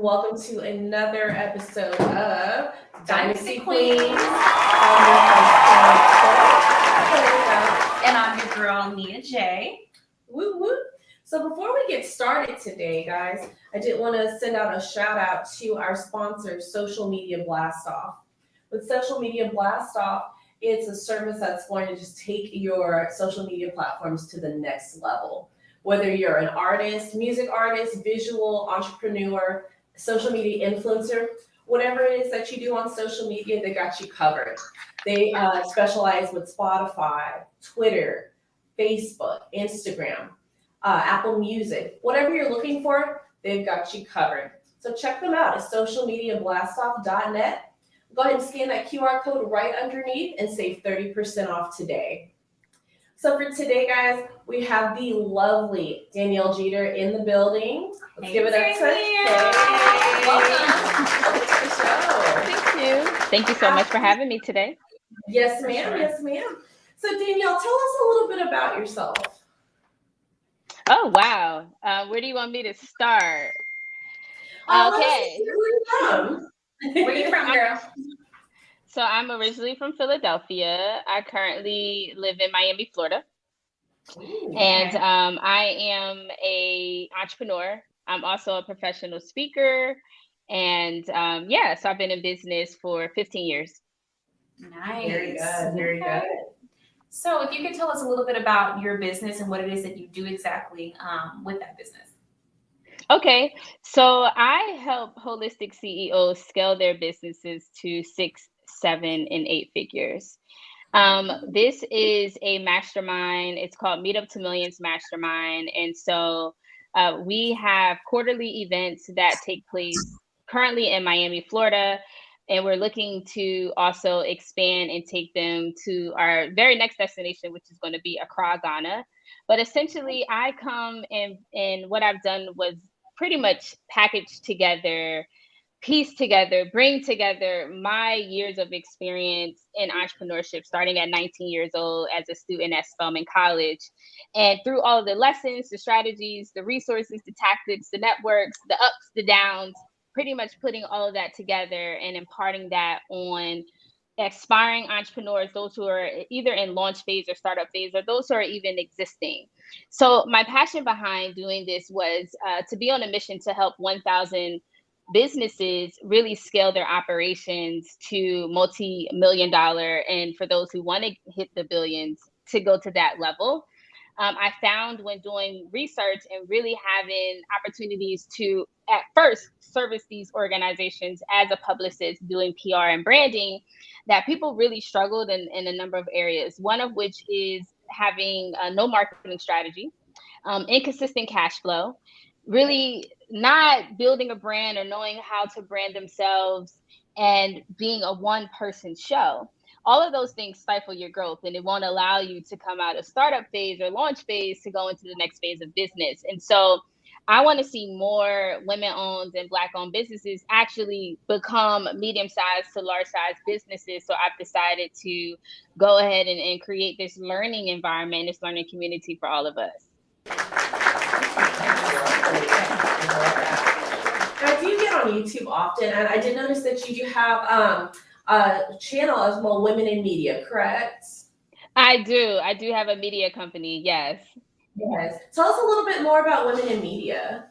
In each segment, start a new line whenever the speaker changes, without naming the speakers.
welcome to another episode of
Dynasty Queens. And I'm your girl, NiaJ.
Woo woo. So before we get started today, guys, I did want to send out a shout out to our sponsor, Social Media Blast Off. With Social Media Blast Off, it's a service that's going to just take your social media platforms to the next level. Whether you're an artist, music artist, visual, entrepreneur, social media influencer, whatever it is that you do on social media, they got you covered. They specialize with Spotify, Twitter, Facebook, Instagram, Apple Music. Whatever you're looking for, they've got you covered. So check them out at socialmediablastoff.net. Go ahead and scan that QR code right underneath and save 30% off today. So for today, guys, we have the lovely Danielle Jeter in the building. Let's give it up to
Welcome to the show.
Thank you. Thank you so much for having me today.
Yes, ma'am. Sure. Yes, ma'am. So Danielle, tell us a little bit about yourself.
Oh, wow. Where do you want me to start? Okay.
Where are you from, girl?
So I'm originally from Philadelphia. I currently live in Miami, Florida. And I am an entrepreneur. I'm also a professional speaker. And so I've been in business for 15 years.
Nice.
Very good. Very good.
So if you could tell us a little bit about your business and what it is that you do exactly with that business.
Okay, so I help holistic CEOs scale their businesses to 6, 7, and 8 figures. This is a mastermind. It's called Meet Up to Millions Mastermind. And so we have quarterly events that take place currently in Miami, Florida. And we're looking to also expand and take them to our very next destination, which is going to be Accra, Ghana. But essentially, I come and what I've done was pretty much package together, piece together, bring together my years of experience in entrepreneurship, starting at 19 years old as a student at Spelman College. And through all of the lessons, the strategies, the resources, the tactics, the networks, the ups, the downs, pretty much putting all of that together and imparting that on aspiring entrepreneurs, those who are either in launch phase or startup phase, or those who are even existing. So my passion behind doing this was to be on a mission to help 1,000 businesses really scale their operations to multi-million dollar, and for those who want to hit the billions, to go to that level. I found when doing research and really having opportunities to, at first, service these organizations as a publicist doing PR and branding, that people really struggled in a number of areas. One of which is having no marketing strategy, inconsistent cash flow, really not building a brand or knowing how to brand themselves, and being a one-person show. All of those things stifle your growth, and it won't allow you to come out of startup phase or launch phase to go into the next phase of business. And so I want to see more women-owned and Black-owned businesses actually become medium-sized to large-sized businesses. So I've decided to go ahead and create this learning environment, this learning community for all of us.
I do get on YouTube often, and I did notice that you do have a channel as well, Women in Media, correct?
I do have a media company, yes.
Yes. Tell us a little bit more about Women in Media.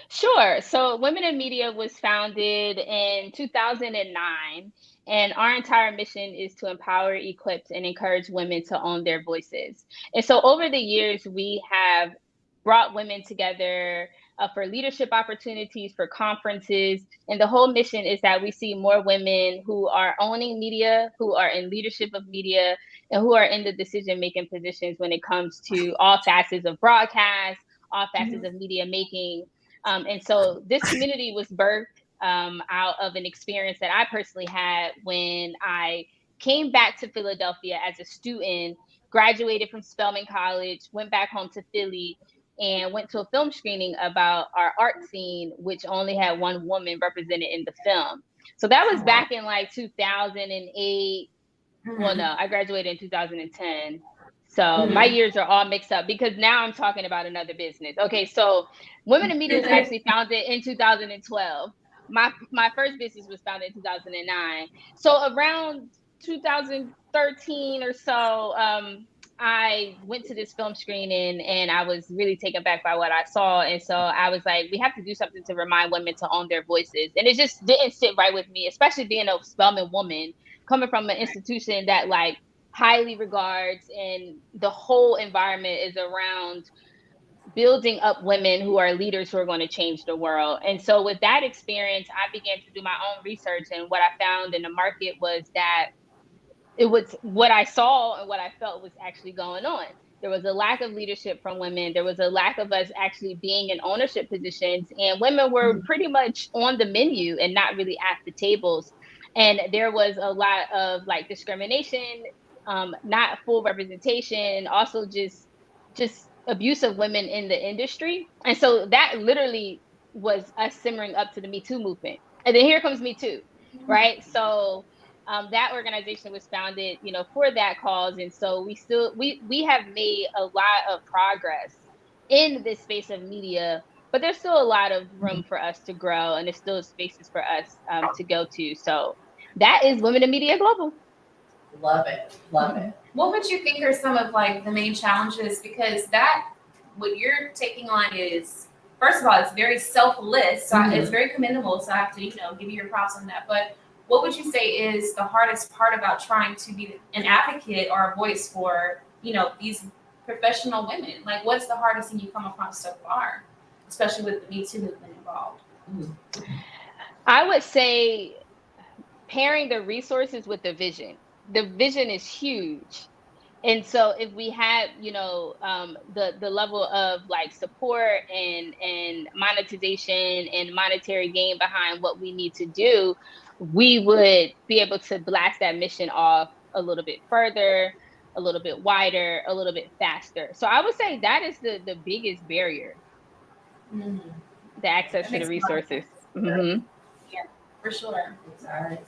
Sure. So Women in Media was founded in 2009, and our entire mission is to empower, equip, and encourage women to own their voices. And so over the years, we have brought women together for leadership opportunities, for conferences. And the whole mission is that we see more women who are owning media, who are in leadership of media, and who are in the decision-making positions when it comes to all facets of broadcast, all facets of media making. And so this community was birthed out of an experience that I personally had when I came back to Philadelphia as a student, graduated from Spelman College, went back home to Philly, and went to a film screening about our art scene, which only had one woman represented in the film. So that was back in like 2008. Well, no, I graduated in 2010. So my years are all mixed up because now I'm talking about another business. Okay, so Women in Media was actually founded in 2012. my first business was founded in 2009. So around 2013 or so, I went to this film screening and I was really taken back by what I saw. And so I was like, we have to do something to remind women to own their voices. And it just didn't sit right with me, especially being a Spelman woman coming from an institution that like highly regards, and the whole environment is around building up women who are leaders who are going to change the world. And so with that experience, I began to do my own research. And what I found in the market was that it was what I saw and what I felt was actually going on. There was a lack of leadership from women. There was a lack of us actually being in ownership positions, and women were pretty much on the menu and not really at the tables. And there was a lot of like discrimination, not full representation, also just abuse of women in the industry. And so that literally was us simmering up to the Me Too movement. And then here comes Me Too, right? So that organization was founded, for that cause. And so we have made a lot of progress in this space of media, but there's still a lot of room for us to grow, and there's still spaces for us to go to. So that is Women in Media Global.
Love it. Love it.
What would you think are some of like the main challenges? Because what you're taking on is, first of all, it's very selfless. So it's very commendable. So I have to, give you your props on that. But what would you say is the hardest part about trying to be an advocate or a voice for, these professional women? Like, what's the hardest thing you've come across so far, especially with the Me Too movement involved?
I would say pairing the resources with the vision. The vision is huge. And so if we had, the level of like support and monetization and monetary gain behind what we need to do, we would be able to blast that mission off a little bit further, a little bit wider, a little bit faster. So I would say that is the biggest barrier, the access to the resources.
Yeah, for sure.
Exactly.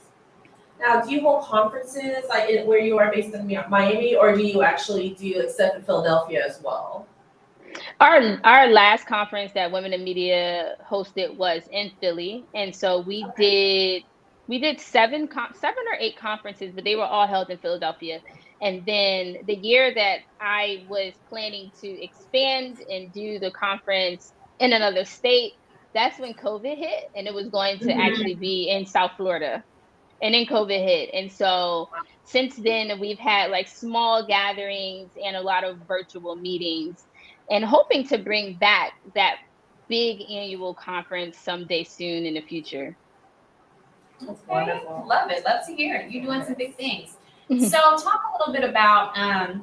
Now, do you hold conferences like where you are based in Miami, or do you actually do stuff in Philadelphia as well?
Our last conference that Women in Media hosted was in Philly, and so we did 7 or 8 conferences, but they were all held in Philadelphia. And then the year that I was planning to expand and do the conference in another state, that's when COVID hit, and it was going to actually be in South Florida. And then COVID hit. And so since then, we've had like small gatherings and a lot of virtual meetings, and hoping to bring back that big annual conference someday soon in the future.
That's wonderful.
Love it. Love to hear it. You're doing some big things. So talk a little bit about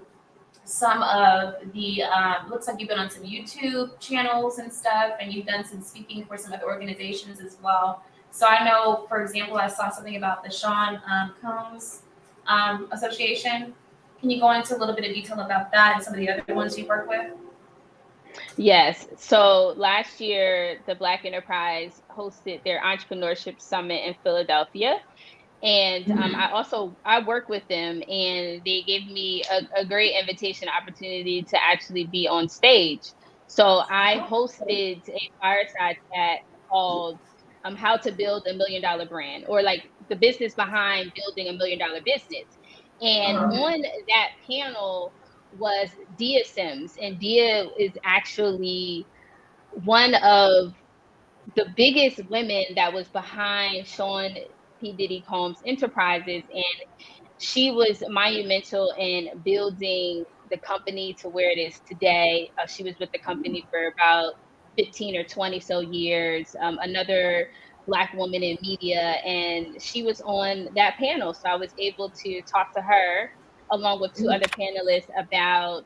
some of the, looks like you've been on some YouTube channels and stuff, and you've done some speaking for some other organizations as well. So I know, for example, I saw something about the Sean Combs Association. Can you go into a little bit of detail about that and some of the other ones you work with?
Yes. So last year, the Black Enterprise hosted their entrepreneurship summit in Philadelphia. And I work with them, and they gave me a great invitation opportunity to actually be on stage. So I hosted a fireside chat called How to Build a $1 Million Brand, or like the business behind building $1 million business. And on that panel was Dia Sims, and Dia is actually one of the biggest women that was behind Sean P. Diddy Combs Enterprises, and she was monumental in building the company to where it is today. She was with the company for about 15 or 20 so years. Another Black woman in media, and she was on that panel. So I was able to talk to her along with 2 other panelists about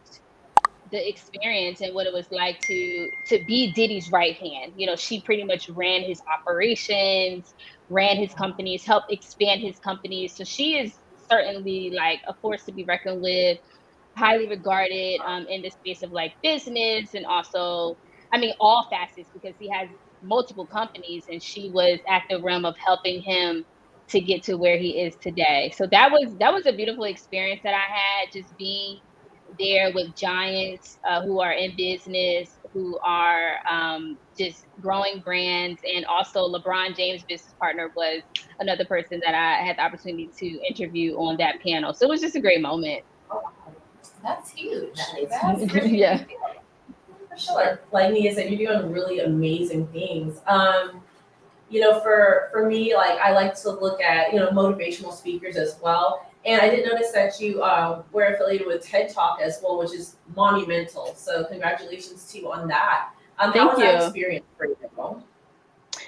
the experience and what it was like to be Diddy's right hand. She pretty much ran his operations, ran his companies, helped expand his companies. So she is certainly like a force to be reckoned with, highly regarded in the space of like business, and also, all facets, because he has multiple companies, and she was at the realm of helping him to get to where he is today. So that was a beautiful experience that I had, just being there with giants who are in business, who are just growing brands. And also LeBron James' business partner was another person that I had the opportunity to interview on that panel. So it was just a great moment.
That's huge.
That's
really
Yeah.
For sure. Like Nia said, you're doing really amazing things. You know, for me, like I like to look at, you know, motivational speakers as well. And I did notice that you were affiliated with TED Talk as well, which is monumental. So congratulations to you on that. How
Thank
was that
you.
experience for you?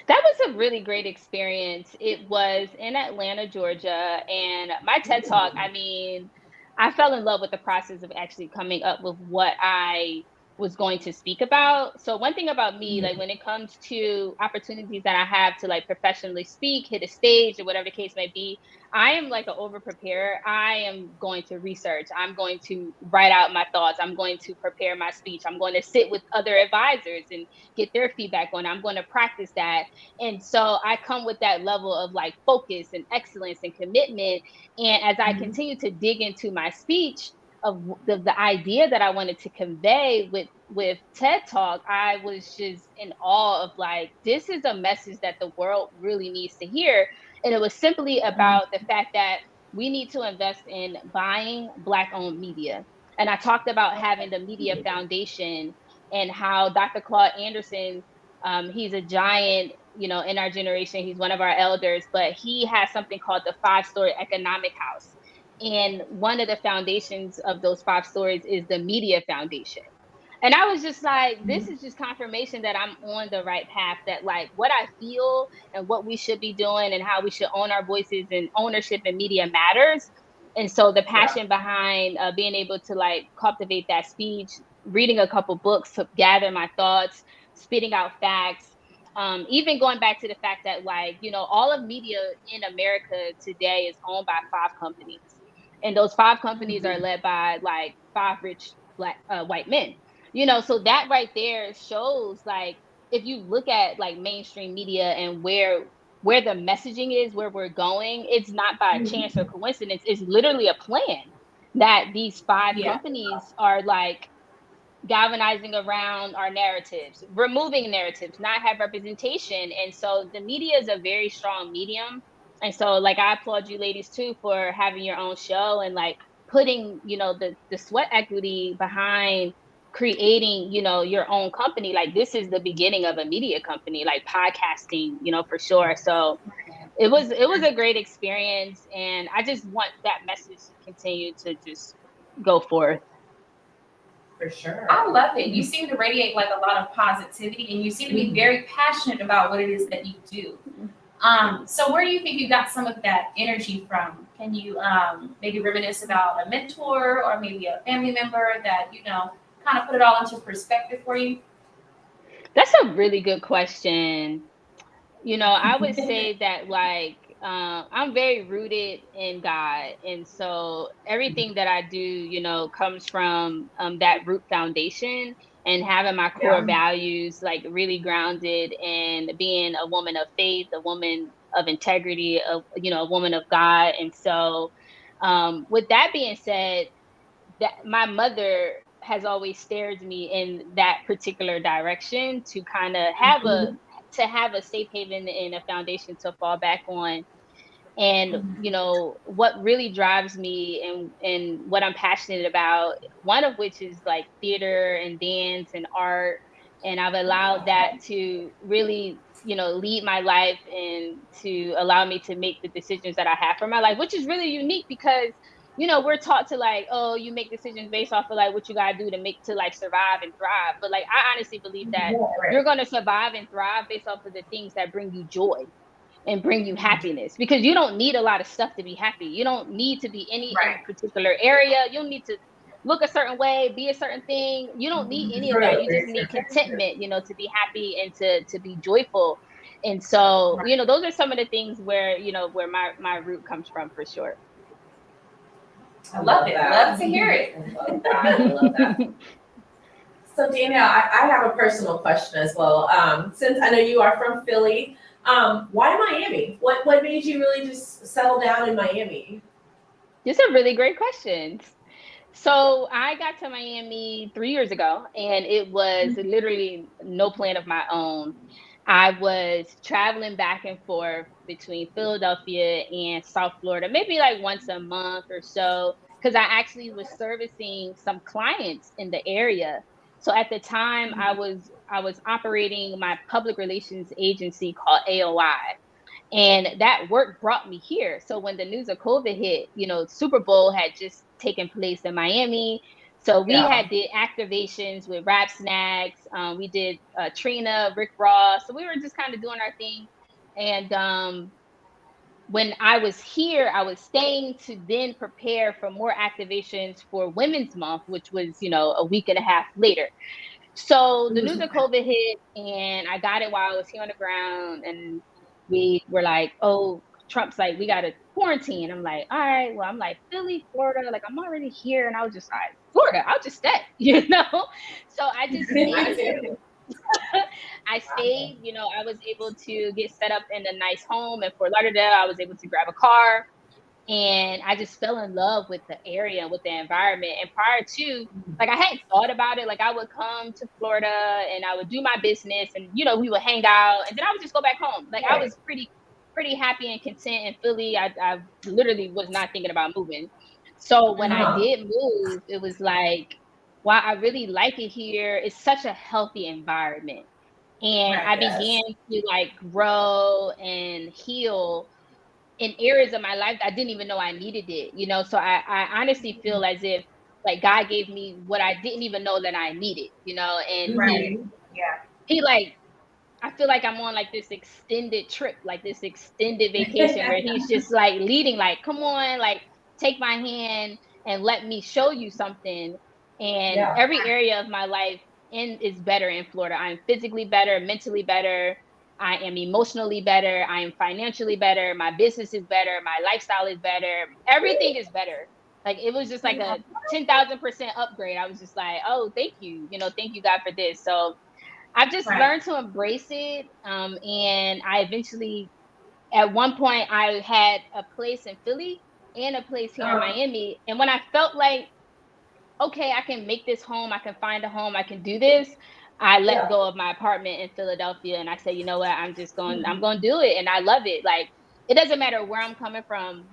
That was a really great experience. It was in Atlanta, Georgia, and my TED Talk, I mean, I fell in love with the process of actually coming up with what I was going to speak about. So one thing about me, like when it comes to opportunities that I have to like professionally speak, hit a stage or whatever the case may be, I am like an over preparer. I am going to research. I'm going to write out my thoughts. I'm going to prepare my speech. I'm going to sit with other advisors and get their feedback on it. I'm going to practice that. And so I come with that level of like focus and excellence and commitment. And as I continue to dig into my speech of the idea that I wanted to convey with TED Talk, I was just in awe of like, this is a message that the world really needs to hear. And it was simply about the fact that we need to invest in buying Black owned media. And I talked about having the media foundation and how Dr. Claude Anderson, he's a giant, you know, in our generation. He's one of our elders, but he has something called the 5-story economic house. And one of the foundations of those 5 stories is the media foundation. And I was just like, this is just confirmation that I'm on the right path, that like what I feel and what we should be doing and how we should own our voices and ownership in media matters. And so the passion behind being able to like cultivate that speech, reading a couple books to gather my thoughts, spitting out facts, even going back to the fact that like, you know, all of media in America today is owned by 5 companies. And those 5 companies are led by like 5 rich Black white men. You know, so that right there shows like if you look at like mainstream media and where the messaging is, where we're going, it's not by chance or coincidence. It's literally a plan that these 5 companies are like galvanizing around our narratives, removing narratives, not have representation. And so the media is a very strong medium. And so like I applaud you ladies too for having your own show and like putting, you know, the sweat equity behind creating, you know, your own company. Like this is the beginning of a media company, like podcasting, you know, for sure. So it was a great experience. And I just want that message to continue to just go forth.
For sure.
I love it. You seem to radiate like a lot of positivity, and you seem to be very passionate about what it is that you do. So where do you think you got some of that energy from? Can you maybe reminisce about a mentor or maybe a family member that, you know, kind of put it all into perspective for you?
That's a really good question. You know, I would say that like I'm very rooted in God, and so everything that I do, you know, comes from that root foundation and having my core values like really grounded in being a woman of faith, a woman of integrity, you know, a woman of God. And so, with that being said, that my mother has always steered me in that particular direction to kind of have a safe haven and a foundation to fall back on. And you know what really drives me and what I'm passionate about, one of which is like theater and dance and art, and I've allowed that to really, you know, lead my life and to allow me to make the decisions that I have for my life, which is really unique because, you know, we're taught to like, oh, you make decisions based off of like what you gotta do to make to like survive and thrive. But like I honestly believe that you're gonna survive and thrive based off of the things that bring you joy and bring you happiness, because you don't need a lot of stuff to be happy. You don't need to be in a particular area. You don't need to look a certain way, be a certain thing. You don't need any of that. You just need contentment, you know, to be happy and to be joyful. And so, you know, those are some of the things where, you know, where my root comes from for sure.
I love it. Love to hear it.
I love that. So Danielle, I have a personal question as well. Since I know you are from Philly, why Miami? What made you really just settle down in Miami?
These are really great questions. So I got to Miami 3 years ago, and it was literally no plan of my own. I was traveling back and forth between Philadelphia and South Florida, maybe like once a month or so, because I actually was servicing some clients in the area. So at the time, I was operating my public relations agency called AOI. And that work brought me here. So when the news of COVID hit, Super Bowl had just taken place in Miami. So we
Yeah.
had did activations with Rap Snacks. We did Trina, Rick Ross. So we were just kind of doing our thing. And when I was here, I was staying to then prepare for more activations for Women's Month, which was, a week and a half later. So the news of COVID hit, and I got it while I was here on the ground, and we were like, "Oh, Trump's like, we got to quarantine." I'm like, "All right, well, I'm like Philly, Florida, like I'm already here," and I was just like, "Florida, I'll just stay," So I just stayed. I stayed. I was able to get set up in a nice home in Fort Lauderdale. I was able to grab a car. And I just fell in love with the area and with the environment. And prior to, like, I hadn't thought about it. Like, I would come to Florida and I would do my business, and we would hang out, and then I would just go back home. Like, I was pretty happy and content in Philly. I literally was not thinking about moving. So when I did move, it was like, wow, I really like it here. It's such a healthy environment. And I began to like grow and heal in areas of my life that I didn't even know I needed it, So I honestly feel as if like God gave me what I didn't even know that I needed, and he like, I feel like I'm on like this extended trip, like this extended vacation where he's just like leading, like, come on, like take my hand and let me show you something. And every area of my life is better in Florida. I'm physically better, mentally better. I am emotionally better. I am financially better. My business is better. My lifestyle is better. Everything is better. Like it was just like a 10,000% upgrade. I was just like, oh, thank you. Thank you, God, for this. So I've just learned to embrace it. And I eventually, at one point, I had a place in Philly and a place here in Miami. And when I felt like, okay, I can make this home, I can find a home, I can do this, I let go of my apartment in Philadelphia, and I said, you know what, I'm going to do it. And I love it. Like, it doesn't matter where I'm coming from.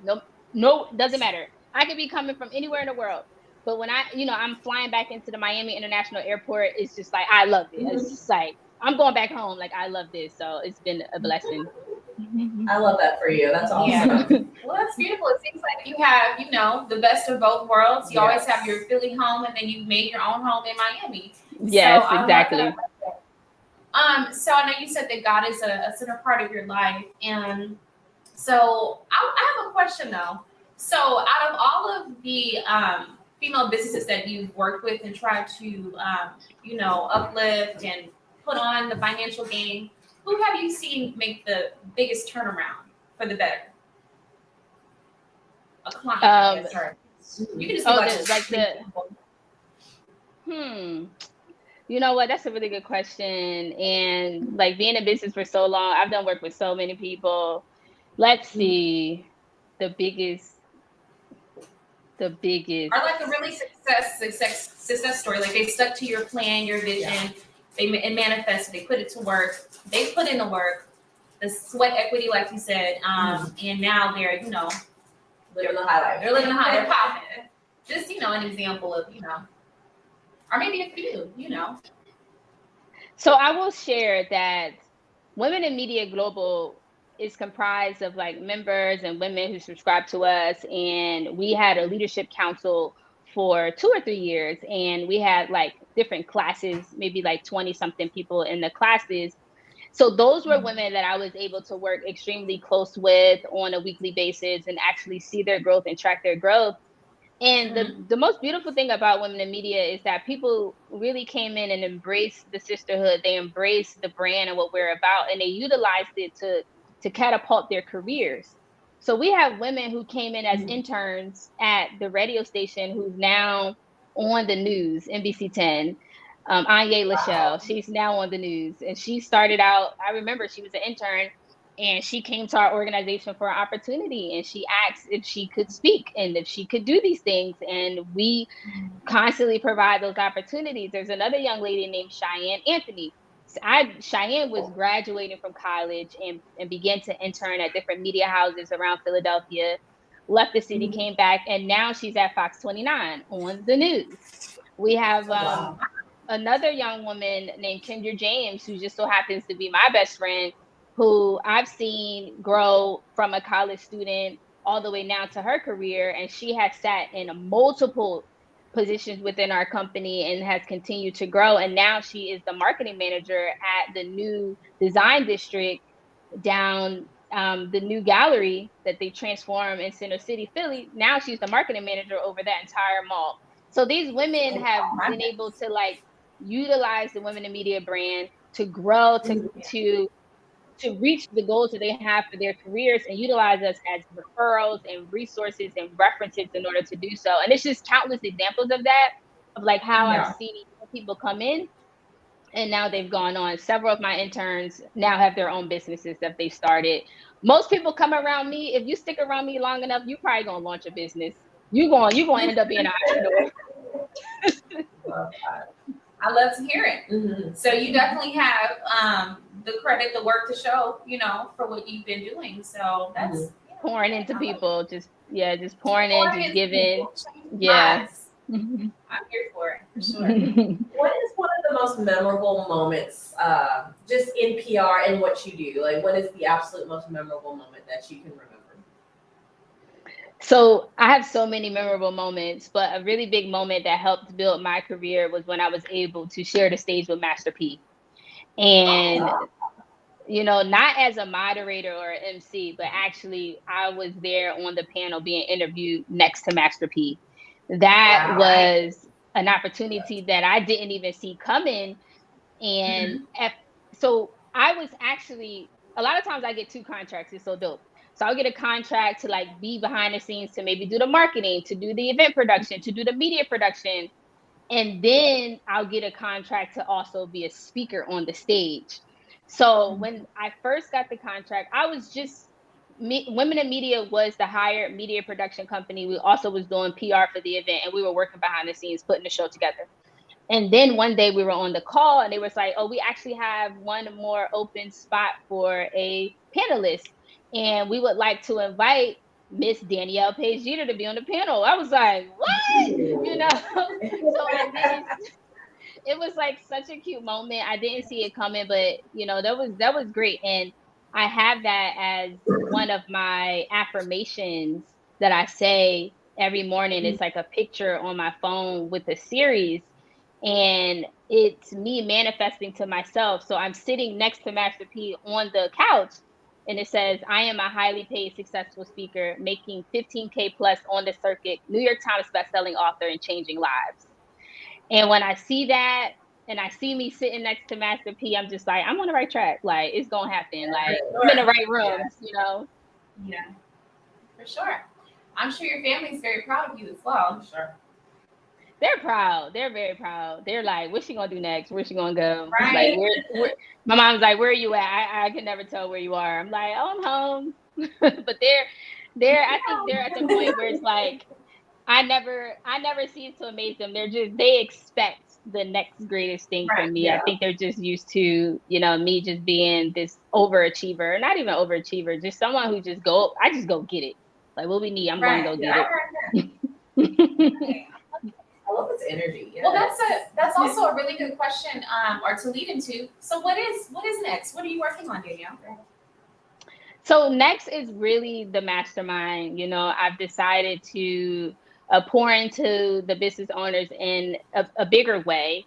No, doesn't matter. I could be coming from anywhere in the world. But when I'm flying back into the Miami International Airport, it's just like, I love it. It's just like, I'm going back home. Like, I love this. So it's been a blessing.
I love that for you. That's awesome.
Yeah. Well, that's beautiful. It seems like you have, the best of both worlds. You always have your Philly home, and then you made your own home in Miami.
Yes,
so
exactly.
So I know you said that God is a center part of your life, and so I have a question though. So out of all of the female businesses that you've worked with and tried to uplift and put on the financial game, who have you seen make the biggest turnaround for the better? A client, I guess, or you can just
You know what? That's a really good question. And like being in business for so long, I've done work with so many people. Let's see, the biggest.
Or like a really success story. Like they stuck to your plan, your vision. It manifested. They put it to work. They put in the work, the sweat equity, like you said. And now they're
living the high life.
They're living the high. They're popping. Just an example of or maybe a few.
So I will share that Women in Media Global is comprised of like members and women who subscribe to us. And we had a leadership council for 2 or 3 years. And we had like different classes, maybe like 20 something people in the classes. So those were women that I was able to work extremely close with on a weekly basis and actually see their growth and track their growth. And the most beautiful thing about Women in Media is that people really came in and embraced the sisterhood. They embraced the brand and what we're about, and they utilized it to catapult their careers. So we have women who came in as interns at the radio station who's now on the news, NBC 10. Anya Lachelle, she's now on the news. And she started out, I remember she was an intern, And she came to our organization for an opportunity, and she asked if she could speak and if she could do these things. And we constantly provide those opportunities. There's another young lady named Cheyenne Anthony. Cheyenne was graduating from college and began to intern at different media houses around Philadelphia, left the city, came back, and now she's at Fox 29 on the news. We have another young woman named Kendra James, who just so happens to be my best friend, who I've seen grow from a college student all the way now to her career. And she has sat in multiple positions within our company and has continued to grow. And now she is the marketing manager at the new design district down the new gallery that they transform in Center City, Philly. Now she's the marketing manager over that entire mall. So these women have been able to like utilize the Women in Media brand to grow, to reach the goals that they have for their careers, and utilize us as referrals and resources and references in order to do so. And it's just countless examples of that, of like how I've seen people come in and now they've gone on. Several of my interns now have their own businesses that they started. Most people come around me. If you stick around me long enough, you probably gonna launch a business. You gonna end up being an entrepreneur.
I love to hear it. So you definitely have the credit, the work to show, for what you've been doing. So that's
pouring into people, just pouring in, just giving. Yeah.
I'm here for it, for sure.
What is one of the most memorable moments just in PR and what you do? Like, what is the absolute most memorable moment that you can remember?
So I have so many memorable moments, but a really big moment that helped build my career was when I was able to share the stage with Master P. And, not as a moderator or MC, but actually I was there on the panel being interviewed next to Master P. That was an opportunity that I didn't even see coming. And so I was actually, a lot of times I get 2 contracts. It's so dope. So I'll get a contract to like be behind the scenes, to maybe do the marketing, to do the event production, to do the media production. And then I'll get a contract to also be a speaker on the stage. So when I first got the contract, I was just, Women in Media was the hired media production company. We also was doing PR for the event, and we were working behind the scenes, putting the show together. And then one day we were on the call and they was like, oh, we actually have one more open spot for a panelist. And we would like to invite Miss Danielle Jeter to be on the panel. I was like, what? So it was like such a cute moment. I didn't see it coming, but that was great. And I have that as one of my affirmations that I say every morning. It's like a picture on my phone with a series. And it's me manifesting to myself. So I'm sitting next to Master P on the couch, and it says, I am a highly paid, successful speaker making $15K plus on the circuit, New York Times bestselling author, and changing lives. And when I see that and I see me sitting next to Master P, I'm just like, I'm on the right track. Like, it's going to happen. Like, I'm in the right room,
Yeah, for sure. I'm sure your family's very proud of you as well. I'm sure.
They're proud. They're very proud. They're like, what's she gonna do next? Where's she gonna go?
Right.
Like, my mom's like, where are you at? I can never tell where you are. I'm like, oh, I'm home. But I think they're at the point where it's like, I never cease to amaze them. They expect the next greatest thing from me. Yeah. I think they're just used to, me just being this overachiever, not even overachiever, just someone who I just go get it. Like, what we need, I'm going to go get
it. I love this energy.
Yeah. Well, that's also a really good question, or to lead into. So what is next? What are you working on, Danielle?
So next is really the mastermind. I've decided to pour into the business owners in a bigger way,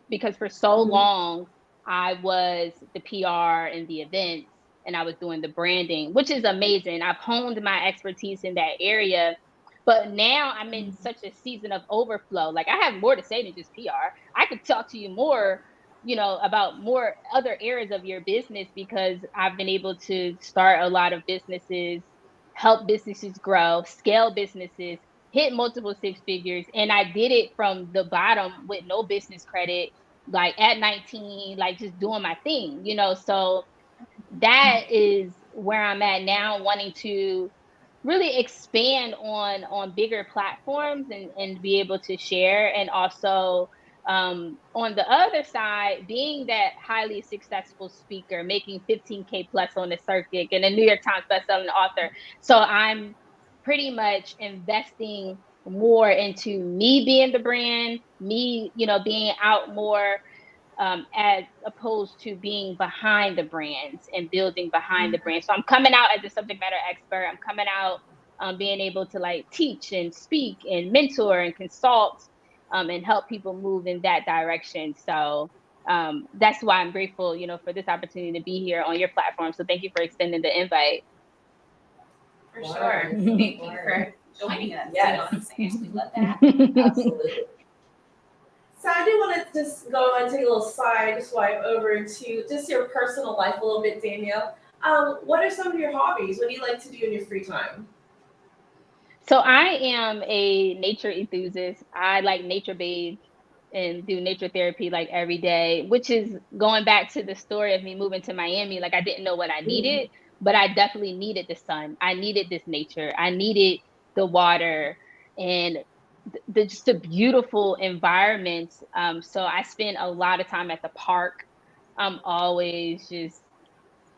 because for so long I was the PR and the events, and I was doing the branding, which is amazing. I've honed my expertise in that area. But now I'm in such a season of overflow. Like, I have more to say than just PR. I could talk to you more, about more other areas of your business, because I've been able to start a lot of businesses, help businesses grow, scale businesses, hit multiple 6 figures. And I did it from the bottom with no business credit, like at 19, like just doing my thing, So that is where I'm at now, wanting to really expand on bigger platforms and be able to share. And also on the other side, being that highly successful speaker, making 15K plus on the circuit and a New York Times bestselling author. So I'm pretty much investing more into me being the brand, me, being out more, as opposed to being behind the brands and building behind the brand. So I'm coming out as a subject matter expert. I'm coming out being able to like teach and speak and mentor and consult and help people move in that direction. So that's why I'm grateful, for this opportunity to be here on your platform. So thank you for extending the invite.
For sure. Thank you for joining us.
Yes.
You know what I'm saying? We love that.
Absolutely. So I do want to just go and take a little side swipe over to just your personal life a little bit, Danielle. What are some of your hobbies? What do you like to do in your free time?
So I am a nature enthusiast. I like nature bathe and do nature therapy like every day, which is going back to the story of me moving to Miami. Like I didn't know what I needed, but I definitely needed the sun. I needed this nature. I needed the water and just a beautiful environment. So I spend a lot of time at the park. I'm always just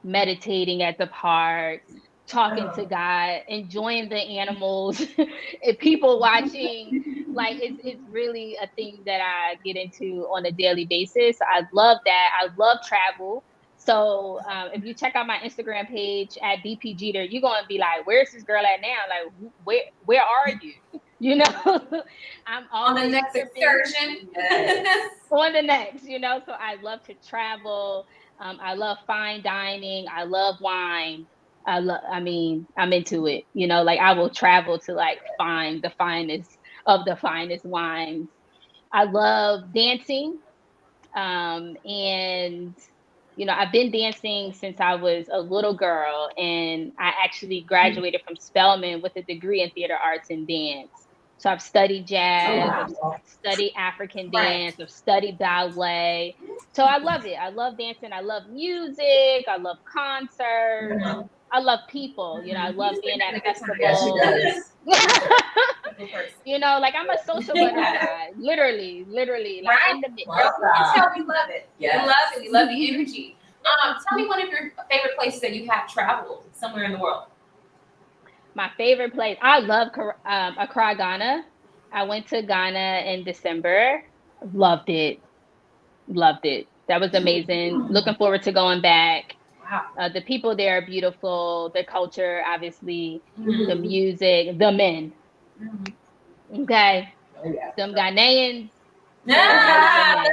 meditating at the park, talking to God, enjoying the animals, and people watching. Like it's really a thing that I get into on a daily basis. I love that. I love travel. So if you check out my Instagram page at DP Jeter, you're gonna be like, "Where's this girl at now? Like, where are you?" You know, I'm
On the
always
next excursion.
on the next. So I love to travel. I love fine dining. I love wine. I'm into it. Like I will travel to like find the finest of the finest wines. I love dancing. And I've been dancing since I was a little girl, and I actually graduated from Spelman with a degree in theater arts and dance. So I've studied jazz, I've studied African dance, I've studied ballet. So I love it. I love dancing. I love music. I love concerts. I love people. I love being at festivals. Like I'm a social butterfly, literally, like in the midst.
Girl, you can tell we love it. Yes. We love it. We love the energy. Tell me one of your favorite places that you have traveled somewhere in the world.
My favorite place, I love Accra, Ghana. I went to Ghana in December. Loved it. That was amazing. Looking forward to going back.
Wow.
The people there are beautiful. The culture, obviously, the music, the men. Okay. Some Ghanaians.
That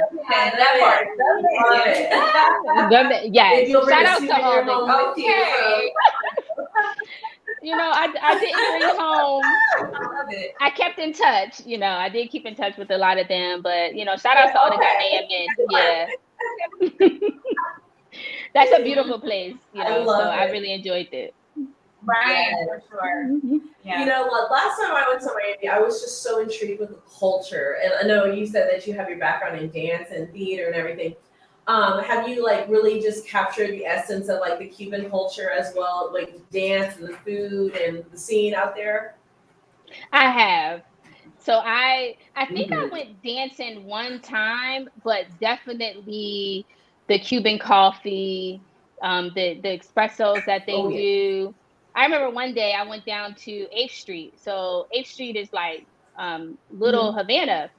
part.
Yes. Shout out to all the.
Okay.
I didn't bring home.
I love it.
I kept in touch. I did keep in touch with a lot of them, but shout out to all the Ghanaian men. Yeah. That's a beautiful place. So I really enjoyed it.
Right, for sure. Yeah.
Last time I went to Miami, I was just so intrigued with the culture. And I know you said that you have your background in dance and theater and everything. Have you really just captured the essence of the Cuban culture as well, like dance and the food and the scene out there?
I have. So I think I went dancing one time, but definitely the Cuban coffee, the espressos that they do. I remember one day I went down to 8th Street. So 8th Street is like Little Havana.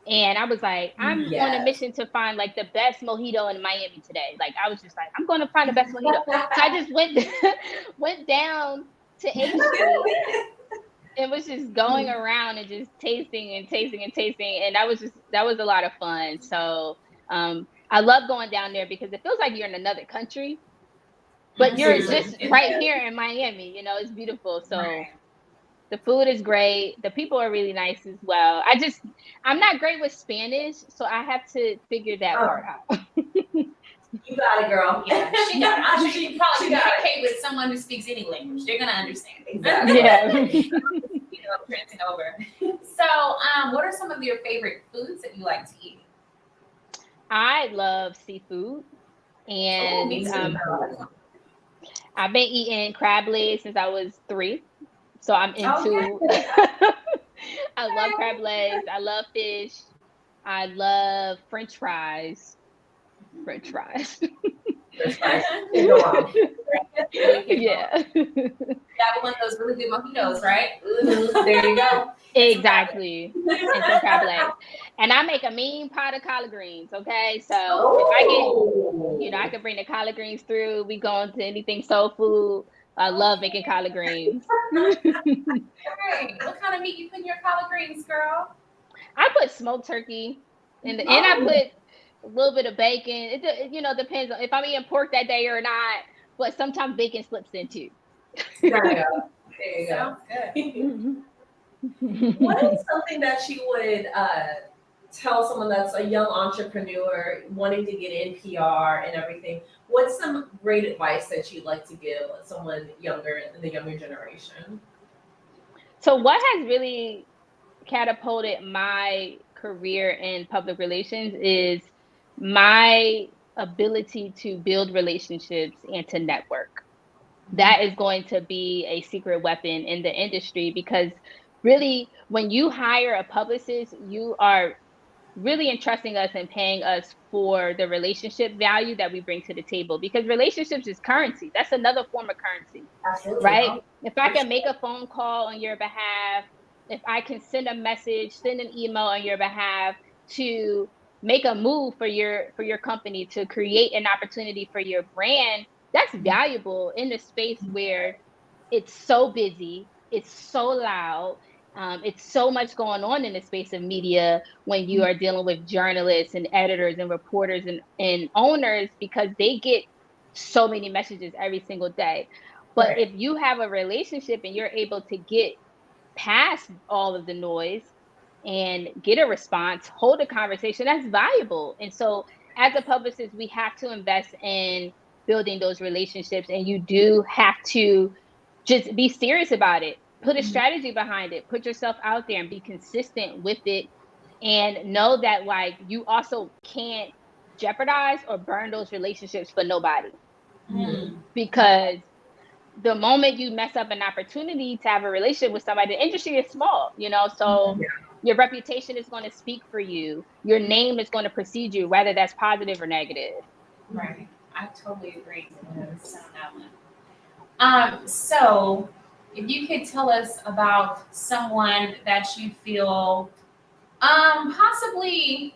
And I was like, I'm on a mission to find the best mojito in Miami today. I was just like, I'm going to find the best mojito. So I just went down to 8th Street and was just going around and just tasting. And that was a lot of fun. So I love going down there because it feels like you're in another country, but you're just right here in Miami. It's beautiful. So the food is great. The people are really nice as well. I'm not great with Spanish, so I have to figure that part out.
You got it, girl.
Yeah, she got it. I'm sure she can probably communicate with someone who speaks any language. They're gonna understand.
Exactly.
Yeah.
Prancing over. So, what are some of your favorite foods that you like to eat?
I love seafood, and I've been eating crab legs since I was 3. So I'm into,
Okay.
I love crab legs. I love fish. I love French fries. French fries.
French fries. Can't go wrong.
Really can't go wrong.
Yeah.
Got one of those really good mojitos, right?
There you go.
Exactly. And some crab legs. And I make a mean pot of collard greens. Okay. So if I get, I
Oh.
can bring the collard greens through. We go into anything soul food. I love making collard greens.
Right. What kind of meat you put in your collard greens, girl?
I put smoked turkey and I
Oh.
put a little bit of bacon. Depends on if I'm eating pork that day or not. But sometimes bacon slips in too.
There you go. There you go.
Sounds good.
What is something that you would tell someone that's a young entrepreneur wanting to get in PR and everything? What's some great advice that you'd like to give someone younger in the younger generation?
So what has really catapulted my career in public relations is my ability to build relationships and to network. That is going to be a secret weapon in the industry because really, when you hire a publicist, you are really entrusting us and paying us for the relationship value that we bring to the table because relationships is currency. That's another form of currency,
Absolutely.
right?
Oh,
If I can make a phone call on your behalf, if I can send a message, send an email on your behalf to make a move for your company, to create an opportunity for your brand, that's valuable in a space where it's so busy, it's so loud, it's so much going on in the space of media when you are dealing with journalists and editors and reporters and owners because they get so many messages every single day. But
right.
if you have a relationship and you're able to get past all of the noise and get a response, hold a conversation, that's valuable. And so as a publicist, we have to invest in building those relationships and you do have to just be serious about it. Put a strategy behind it. Put yourself out there and be consistent with it. And know that like you also can't jeopardize or burn those relationships for nobody.
Mm.
Because the moment you mess up an opportunity to have a relationship with somebody, the industry is small, so
Yeah.
your reputation is going to speak for you. Your name is going to precede you, whether that's positive or negative.
Right. I totally agree with on that one. So if you could tell us about someone that you feel possibly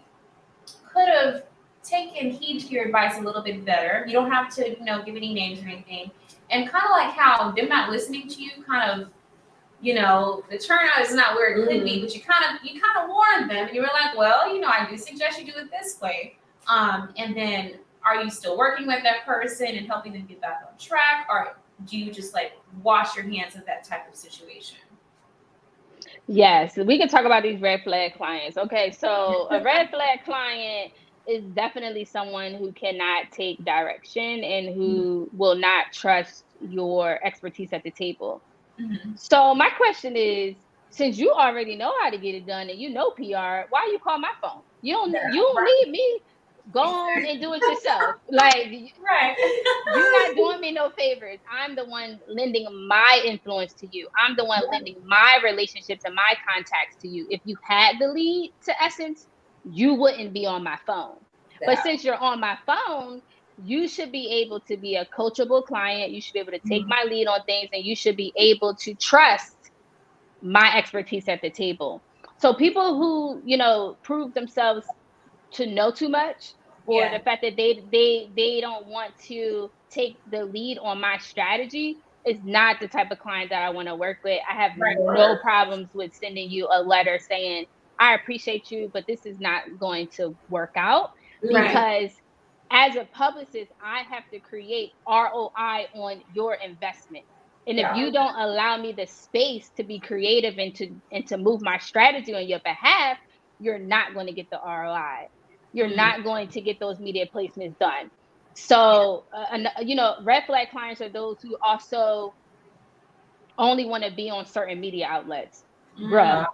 could have taken heed to your advice a little bit better. You don't have to, give any names or anything. And kind of like how them not listening to you kind of, the turnout is not where it could be, but you kind of warned them and you were like, well, I do suggest you do it this way. And then are you still working with that person and helping them get back on track? Or do you just like wash your hands of that type of situation?
Yes, we can talk about these red flag clients. Okay, so a red flag client is definitely someone who cannot take direction and who will not trust your expertise at the table.
Mm-hmm.
So my question is, since you already know how to get it done and you know PR, why you call my phone? You don't need me. Go on and do it yourself. Like
Right.
you're not doing me no favors. I'm the one lending my influence to you. I'm the one lending my relationships and my contacts to you. If you had the lead to Essence, you wouldn't be on my phone. But since you're on my phone, you should be able to be a coachable client. You should be able to take my lead on things and you should be able to trust my expertise at the table. So people who, prove themselves to know too much or the fact that they don't want to take the lead on my strategy is not the type of client that I want to work with. I have no problems with sending you a letter saying, I appreciate you, but this is not going to work out because as a publicist, I have to create ROI on your investment. And if you don't allow me the space to be creative and to move my strategy on your behalf, you're not going to get the ROI. You're not going to get those media placements done. So, red flag clients are those who also only want to be on certain media outlets. Bruh,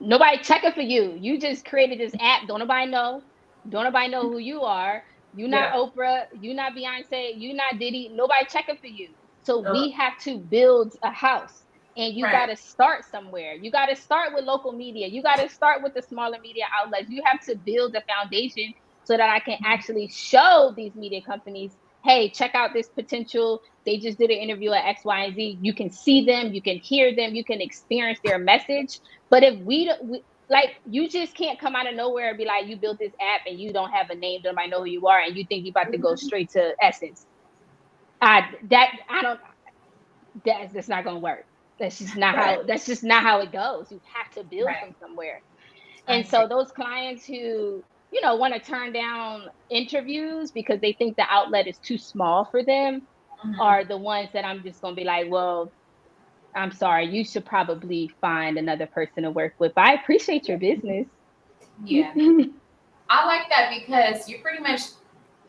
nobody checking for you. You just created this app. Don't nobody know. Don't nobody know who you are. You not Oprah, you not Beyonce, you not Diddy, nobody checking for you. So we have to build a house. And you got to start somewhere. You got to start with local media. You got to start with the smaller media outlets. You have to build a foundation so that I can actually show these media companies, hey, check out this potential. They just did an interview at X, Y, and Z. You can see them. You can hear them. You can experience their message. But if like, you just can't come out of nowhere and be like, you built this app and you don't have a name, nobody know who you are, and you think you about to go straight to Essence. That's not going to work. That's just not how it goes. You have to build from somewhere. And so those clients who, want to turn down interviews because they think the outlet is too small for them are the ones that I'm just going to be like, well, I'm sorry, you should probably find another person to work with. But I appreciate your business.
Yeah. I like that because you're pretty much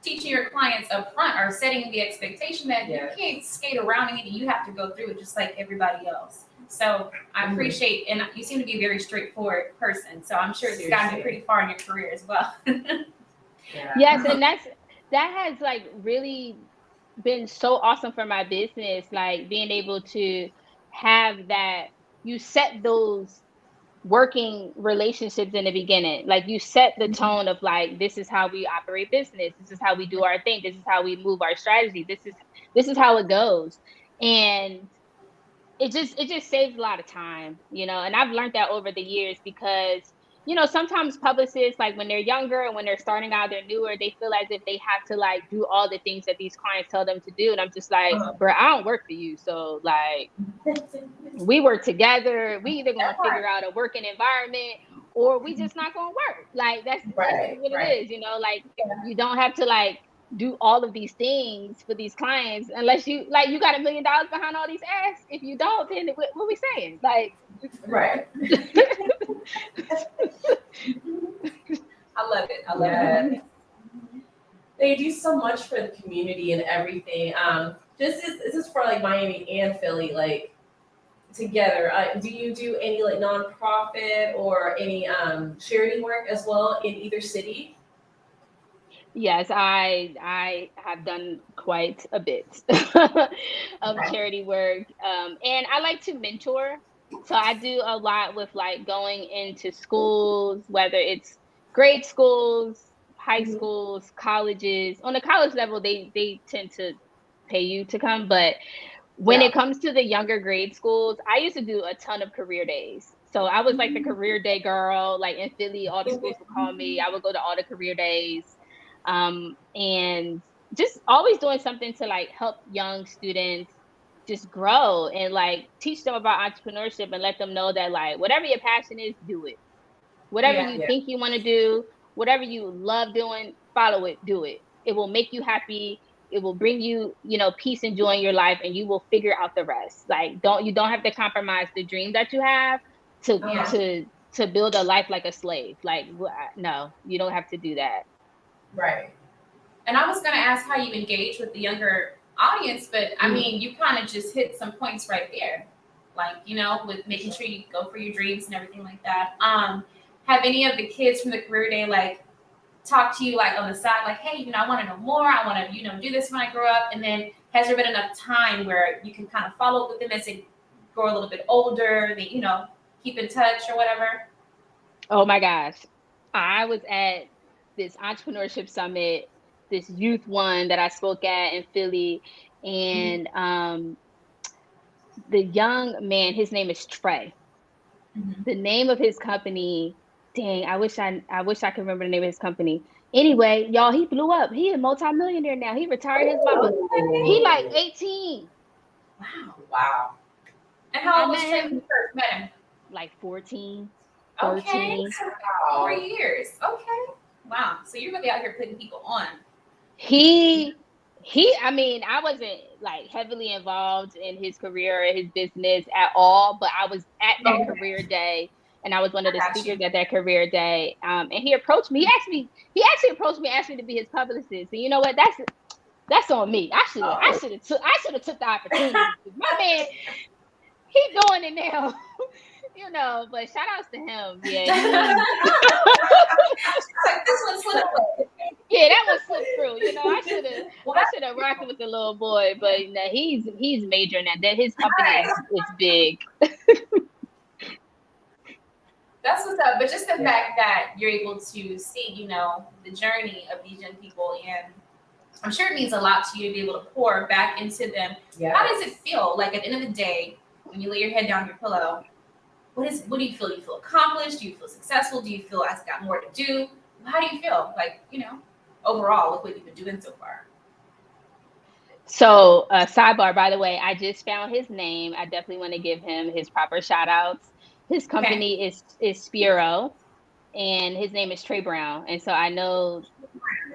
teaching your clients up front or setting the expectation that you can't skate around it. You have to go through it just like everybody else. So I appreciate, and you seem to be a very straightforward person. So I'm sure it's gotten you pretty far in your career as well.
Yes, and that has like really been so awesome for my business, like being able to have that, you set those working relationships in the beginning. Like you set the tone of like, this is how we operate business. This is how we do our thing. This is how we move our strategy. This is how it goes. And it just saves a lot of time, and I've learned that over the years because, sometimes publicists, like when they're younger and when they're starting out, they're newer, they feel as if they have to like do all the things that these clients tell them to do. And I'm just like, bro, I don't work for you. So like, we work together. We either going to figure out a working environment or we just not going to work. Like that's what it is, like you don't have to like do all of these things for these clients unless you got $1 million behind all these ads. If you don't, then what we saying? Like,
I love it. They do so much for the community and everything. This is for like Miami and Philly, like together. Do you do any like nonprofit or any charity work as well in either city?
Yes, I have done quite a bit of charity work, and I like to mentor. So I do a lot with like going into schools, whether it's grade schools, high schools, colleges. On the college level, they tend to pay you to come, but when it comes to the younger grade schools, I used to do a ton of career days. So I was like the career day girl, like in Philly, all the schools would call me. I would go to all the career days. And just always doing something to like help young students just grow and like teach them about entrepreneurship and let them know that like whatever your passion is, do it. Whatever you think you want to do, whatever you love doing, follow it, do it. It will make you happy. It will bring you, peace and joy in your life, and you will figure out the rest. Like you don't have to compromise the dream that you have to build a life like a slave. Like no, you don't have to do that.
Right. And I was going to ask how you engage with the younger audience, but I mean, you kind of just hit some points right there. Like, with making sure you go for your dreams and everything like that. Have any of the kids from the career day, like, talk to you, like, on the side, like, hey, I want to know more. I want to, do this when I grow up. And then has there been enough time where you can kind of follow up with them as they grow a little bit older, they, keep in touch or whatever?
Oh, my gosh. I was at this entrepreneurship summit, this youth one that I spoke at in Philly. And the young man, his name is Trey. The name of his company, dang, I wish I could remember the name of his company. Anyway, y'all, he blew up. He a multimillionaire now. He retired his mama. He like 18.
Wow.
And how old was Trey when you first met him?
Like 14.
Okay. 4 years. Okay. Wow. So you're really out here putting people on. I mean, I wasn't like heavily involved in his career or his business at all, but I was at that career day, and I was one of the speakers at that career day. And he approached me. He actually approached me, asked me to be his publicist. And you know what? That's on me. I should have took the opportunity. My man, he doing it now.
you know, but shout outs to him. Yeah,
Like this one slipped away.
yeah, that one slipped through. You know, I should have rocked with the little boy, but no, he's major now. That his company is big.
That's what's up. But just the fact that you're able to see, you know, the journey of these young people, and I'm sure it means a lot to you to be able to pour back into them.
Yeah.
How does it feel? Like at the end of the day, when you lay your head down on your pillow, what do you feel? Do you feel accomplished? Do you feel successful? Do you feel I've got more to do? How do you feel? Like, you know, overall, with what you've been doing so far.
So, sidebar, by the way, I just found his name. I definitely want to give him his proper shout outs. His company is Spiro, and his name is Trey Brown. And so I know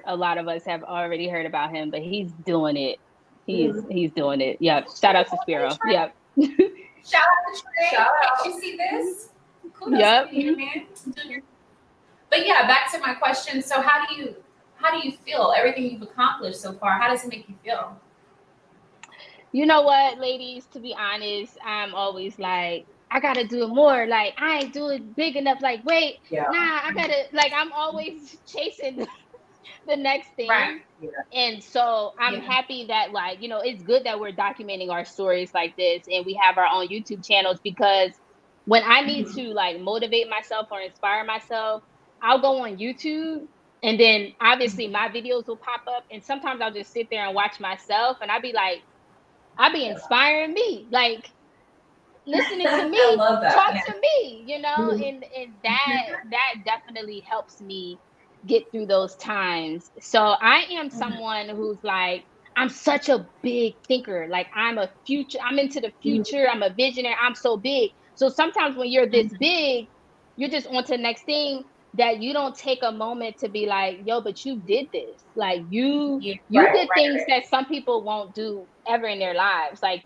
a lot of us have already heard about him, but he's doing it. He's doing it. Yep. Shout out to Spiro. Yep.
Shout out to Trey.
Shout out.
Did you see this? Kudos
Yep.
to you, man. But yeah, back to my question. So how do you feel? Everything you've accomplished so far, how does it make you feel?
You know what, ladies, to be honest, I'm always like, I gotta do more. Like, I ain't doing big enough. Like, wait,
Yeah.
nah, I gotta, like, I'm always chasing the next thing.
Right.
Yeah.
And so I'm happy that, like, you know, it's good that we're documenting our stories like this, and we have our own YouTube channels, because when I need to like motivate myself or inspire myself, I'll go on YouTube, and then obviously my videos will pop up, and sometimes I'll just sit there and watch myself, and I'll be inspiring me, like listening to me,
I love that.
talk to me, you know, and that definitely helps me get through those times. So I am someone who's like, I'm such a big thinker. Like I'm into the future. I'm a visionary. I'm so big. So sometimes when you're this big, you're just on to the next thing, that you don't take a moment to be like, yo, but you did this. Like you did things that some people won't do ever in their lives. Like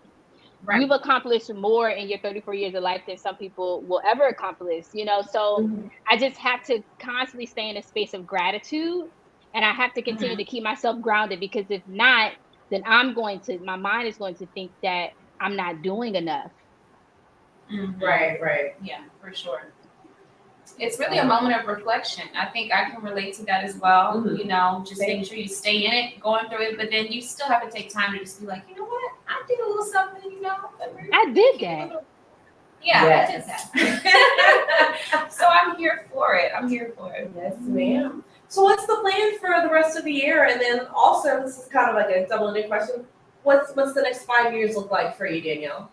you've accomplished more in your 34 years of life than some people will ever accomplish, you know? So I just have to constantly stay in a space of gratitude, and I have to continue to keep myself grounded, because if not, then my mind is going to think that I'm not doing enough.
Right.
Yeah, for sure. It's really a moment of reflection. I think I can relate to that as well. You know, just making sure you stay in it, going through it, but then you still have to take time to just be like, you know what? I did a little something, you know.
I did that.
Yeah,
Yes.
I did that. So I'm here for it.
Yes, ma'am. So what's the plan for the rest of the year? And then also, this is kind of like a double-ended question. What's the next 5 years look like for you, Danielle?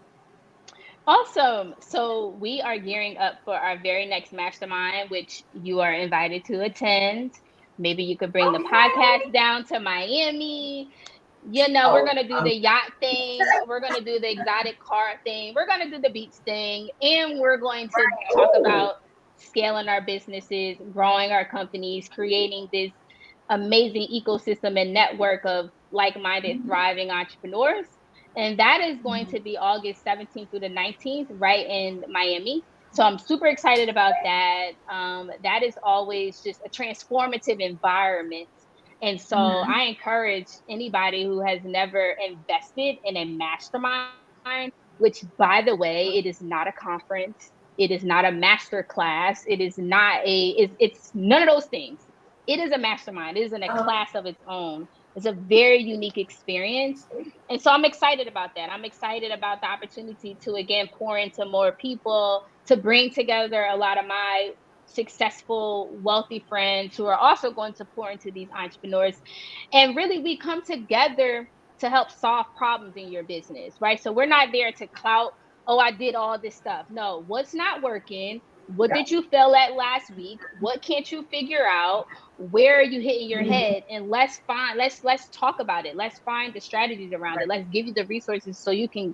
Awesome. So we are gearing up for our very next mastermind, which you are invited to attend. Maybe you could bring the podcast down to Miami. You know, we're going to do the yacht thing. We're going to do the exotic car thing. We're going to do the beach thing. And we're going to talk about scaling our businesses, growing our companies, creating this amazing ecosystem and network of like-minded, thriving entrepreneurs. And that is going to be August 17th through the 19th, right in Miami. So I'm super excited about that. That is always just a transformative environment. And so I encourage anybody who has never invested in a mastermind, which, by the way, it is not a conference. It is not a master class. It is not it's none of those things. It is a mastermind. It is in a class of its own. It's a very unique experience. And so I'm excited about that. I'm excited about the opportunity to, again, pour into more people, to bring together a lot of my successful, wealthy friends who are also going to pour into these entrepreneurs. And really, we come together to help solve problems in your business, right? So we're not there to clout, oh, I did all this stuff. No, what's not working? What did you fail at last week? What can't you figure out? Where are you hitting your head? And let's talk about it. Let's find the strategies around it. Let's give you the resources so you can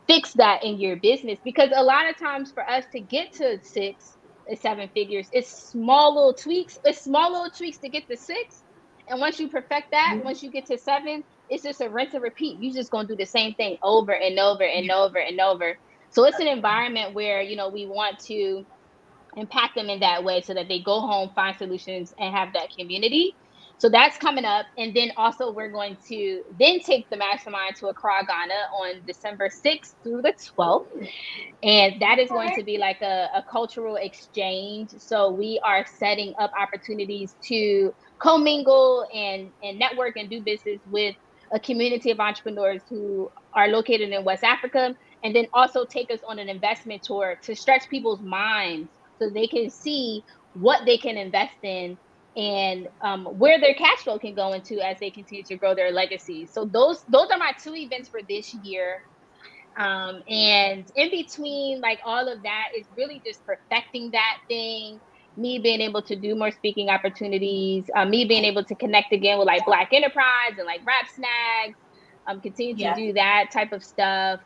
fix that in your business. Because a lot of times for us to get to 6 or 7 figures, it's small little tweaks. It's small little tweaks to get to 6. And once you perfect that, once you get to 7, it's just a rinse and repeat. You're just going to do the same thing over and over and over and over. So it's an environment where, you know, we want to impact them in that way so that they go home, find solutions, and have that community. So that's coming up. And then also we're going to then take the mastermind to Accra, Ghana on December 6th through the 12th. And that is going to be like a cultural exchange. So we are setting up opportunities to commingle and network and do business with a community of entrepreneurs who are located in West Africa, and then also take us on an investment tour to stretch people's minds so they can see what they can invest in and where their cash flow can go into as they continue to grow their legacy. So those are my two events for this year. And in between like all of that is really just perfecting that thing, me being able to do more speaking opportunities, me being able to connect again with like Black Enterprise and like Rap Snags, continue to do that type of stuff.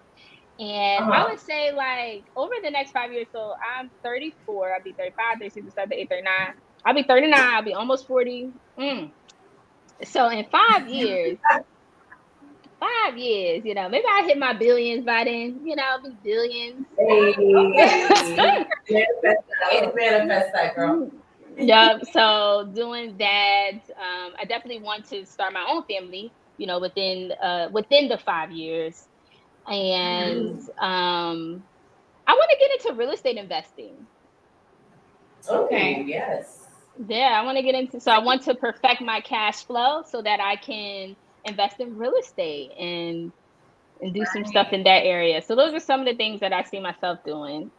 And I would say like over the next 5 years, so I'm 34, I'll be 35, 36, 37, 38, 39. I'll be 39, I'll be almost 40. So in 5 years, 5 years, maybe I hit my billions by then, I'll be billions.
Hey. Manifest that, girl.
Yep. So doing that, I definitely want to start my own family, within the 5 years. And I want to get into real estate investing.
Okay. Yes.
Yeah, I want to get into, so I want to perfect my cash flow so that I can invest in real estate and do some stuff in that area. So those are some of the things that I see myself doing.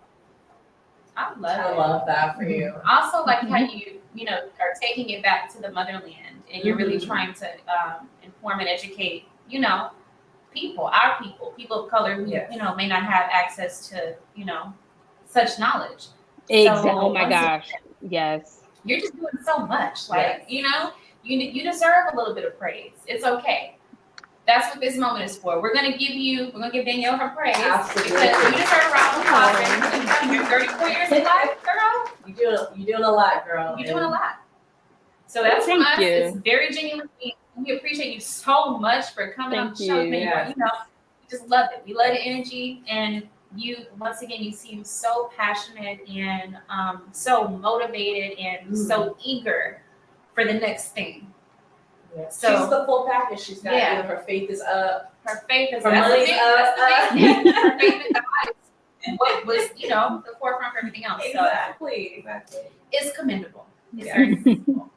I love it.
I love that for you.
Also, like how you are taking it back to the motherland, and you're really trying to inform and educate, people of color who may not have access to such knowledge.
Exactly.
So,
oh my gosh. Yes.
You're just doing so much. Like you deserve a little bit of praise. It's okay. That's what this moment is for. We're gonna give Danielle her praise.
Absolutely.
Because you deserve a round of applause. You're 34 years of life, girl.
You're doing a lot, girl.
You're doing a lot. So that's from us.
you.
It's very genuine. We appreciate you so much for coming on the show. We just love it. We love the energy, and you once again you seem so passionate and so motivated and so eager for the next thing.
Yeah.
So
she's the full package. She's got her faith is up.
Her faith is
her money's up.
Her faith in God is what was the forefront for everything else.
Exactly.
It's commendable. It's very commendable.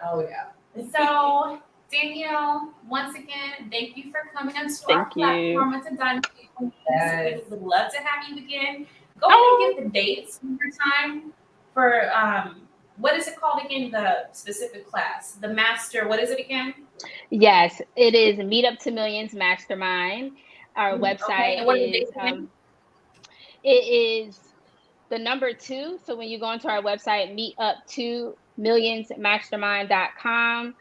Oh yeah.
So Danielle, once again, thank you for coming onto our platform with the Dynasty Queens. We would love to have you again. Go ahead and give the dates one more time for what is it called again? The specific class, the master. What is it again?
Yes, it is Meet Up to Millions Mastermind. Our website is it is the number 2. So when you go into our website, meetup2millionsmastermind.com.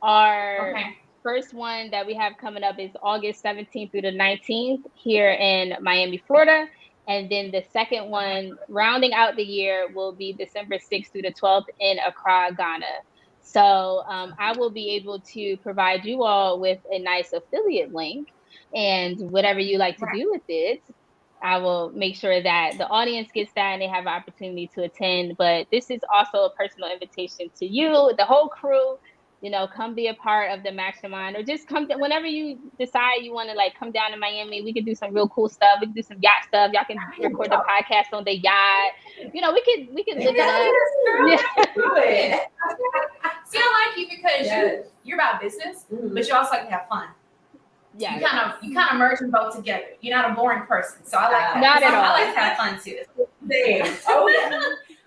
Our first one that we have coming up is August 17th through the 19th here in Miami, Florida. And then the second one, rounding out the year, will be December 6th through the 12th in Accra, Ghana. So I will be able to provide you all with a nice affiliate link, and whatever you like to do with it, I will make sure that the audience gets that and they have an opportunity to attend. But this is also a personal invitation to you, the whole crew. Come be a part of the mastermind, or just come whenever you decide you want to come down to Miami. We can do some real cool stuff. We can do some yacht stuff. Y'all can record the podcast on the yacht. We can live it up.
See, I like you because you're about business, but you also like to have fun. Yeah. You kind of merge them both together. You're not a boring person, so I like that.
Not at all.
I like to have fun too.
Oh yeah.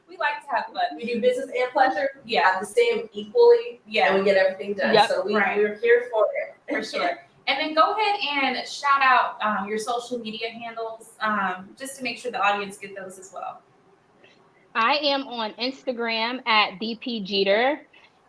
We like to have fun.
We do business and pleasure.
Yeah.
At the same equally.
Yeah.
And we get everything done.
Yep.
So we're here for it.
For sure. And then go ahead and shout out your social media handles, just to make sure the audience get those as well.
I am on Instagram at DP Jeter.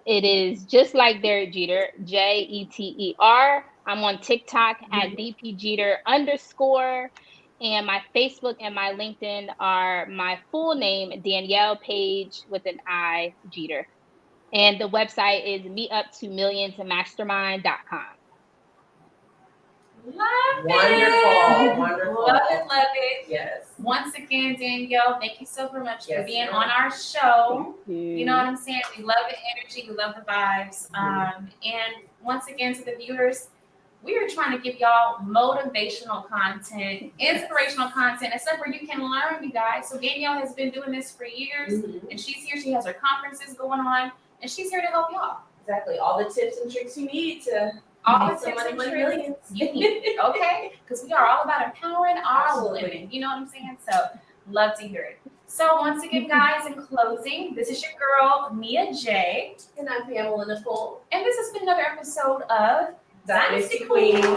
It is just like Derek Jeter, Jeter. I'm on TikTok at DP Jeter _. And my Facebook and my LinkedIn are my full name, Danielle Page with an I, Jeter. And the website is meetup2millionsmastermind.com.
Wonderful.
Love it.
Yes.
Once again, Danielle, thank you so very much
Yes,
for being
ma'am.
on our show.
Thank
You know what I'm saying? We love the energy, we love the vibes. And once again, to the viewers, we are trying to give y'all motivational content, inspirational content, and stuff where you can learn, you guys. So Danielle has been doing this for years, and she's here. She has her conferences going on, and she's here to help y'all.
Exactly. All the tips and tricks you need to
All
make
the
some
tips
money,
and
money,
tricks
millions.
you need, okay? Because we are all about empowering our
Absolutely.
women. You know what I'm saying? So love to hear it. So once again, guys, in closing, this is your girl, NiaJ,
And I'm Pamela Nicole.
and this has been another episode of
Dynasty
Queens.
Queens.